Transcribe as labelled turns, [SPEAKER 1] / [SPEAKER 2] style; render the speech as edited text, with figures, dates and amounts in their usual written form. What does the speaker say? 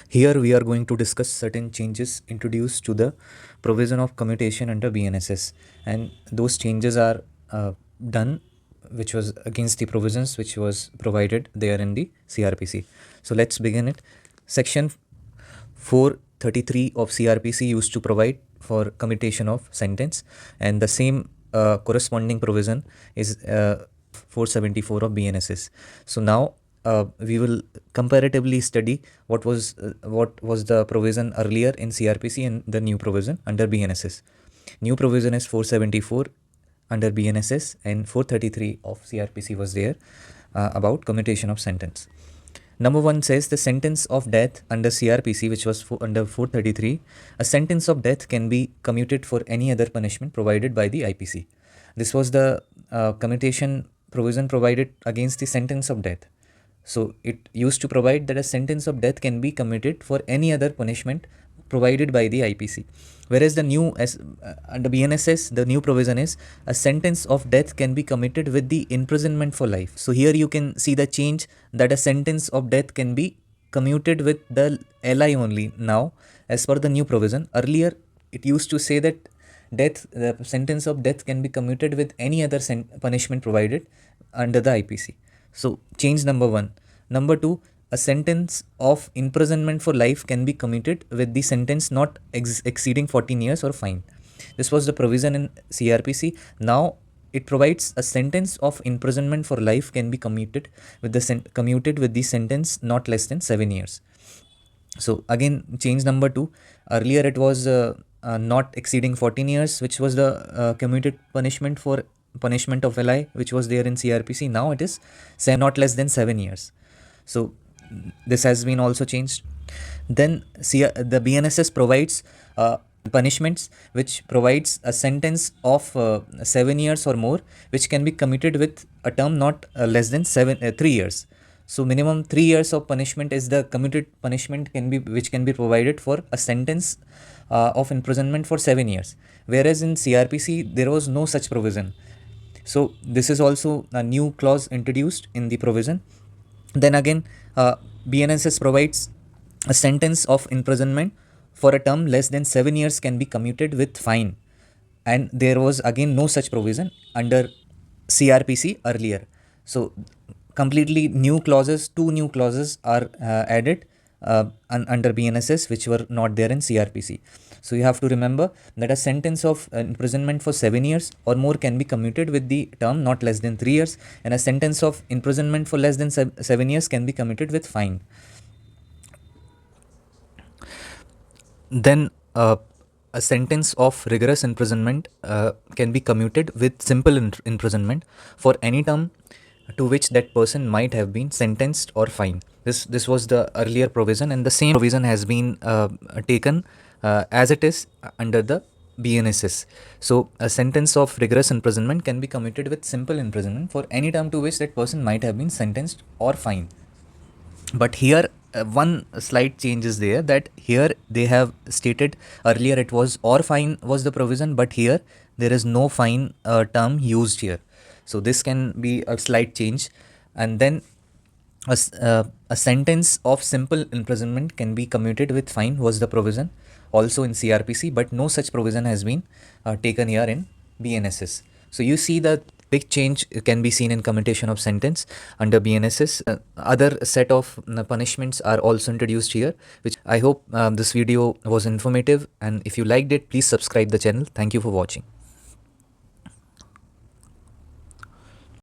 [SPEAKER 1] Here we are going to discuss certain changes introduced to the provision of commutation under BNSS, and those changes are done which was against the provisions which was provided there in the CRPC. So let's begin it. Section 433 of CRPC used to provide for commutation of sentence, and the same corresponding provision is 474 of BNSS. So now we will comparatively study what was the provision earlier in CRPC and the new provision under BNSS. New provision is 474 under BNSS, and 433 of CRPC was there about commutation of sentence. Number 1 says the sentence of death under CRPC, which was under 433, a sentence of death can be commuted for any other punishment provided by the IPC. This was the commutation provision provided against the sentence of death. So it used to provide that a sentence of death can be commuted for any other punishment provided by the IPC. Whereas the new under BNSS, the new provision is a sentence of death can be commuted with the imprisonment for life. So here you can see the change that a sentence of death can be commuted with the LI only now as per the new provision. Earlier it used to say that the sentence of death can be commuted with any other punishment provided under the IPC. So change number 1. Number 2, a sentence of imprisonment for life can be commuted with the sentence not exceeding 14 years or fine. This was the provision in CRPC. Now it provides a sentence of imprisonment for life can be commuted with the sentence not less than 7 years. So again, change number 2. Earlier it was not exceeding 14 years, which was the commuted punishment for punishment of LI, which was there in CRPC. Now it is not less than 7 years. So this has been also changed. Then the BNSS provides punishments which provides a sentence of 7 years or more, which can be commuted with a term not less than 3 years. So minimum 3 years of punishment is the commuted punishment which can be provided for a sentence of imprisonment for 7 years. Whereas in CRPC there was no such provision. So this is also a new clause introduced in the provision. Then again, BNSS provides a sentence of imprisonment for a term less than 7 years can be commuted with fine. And there was again no such provision under CRPC earlier. So completely new clauses, 2 new clauses are added under BNSS which were not there in CRPC. So you have to remember that a sentence of imprisonment for 7 years or more can be commuted with the term not less than 3 years, and a sentence of imprisonment for less than 7 years can be commuted with fine. Then a sentence of rigorous imprisonment can be commuted with simple imprisonment for any term to which that person might have been sentenced or fined. This was the earlier provision, and the same provision has been taken as it is under the BNSS. So a sentence of rigorous imprisonment can be commuted with simple imprisonment for any term to which that person might have been sentenced or fined. But here one slight change is there, that here they have stated earlier it was or fine was the provision, but here there is no fine term used here. So this can be a slight change. And then a sentence of simple imprisonment can be commuted with fine was the provision also in CRPC, but no such provision has been taken here in BNSS. So you see the big change can be seen in commutation of sentence under BNSS. Other set of punishments are also introduced here, which I hope this video was informative, and if you liked it, please subscribe the channel. Thank you for watching.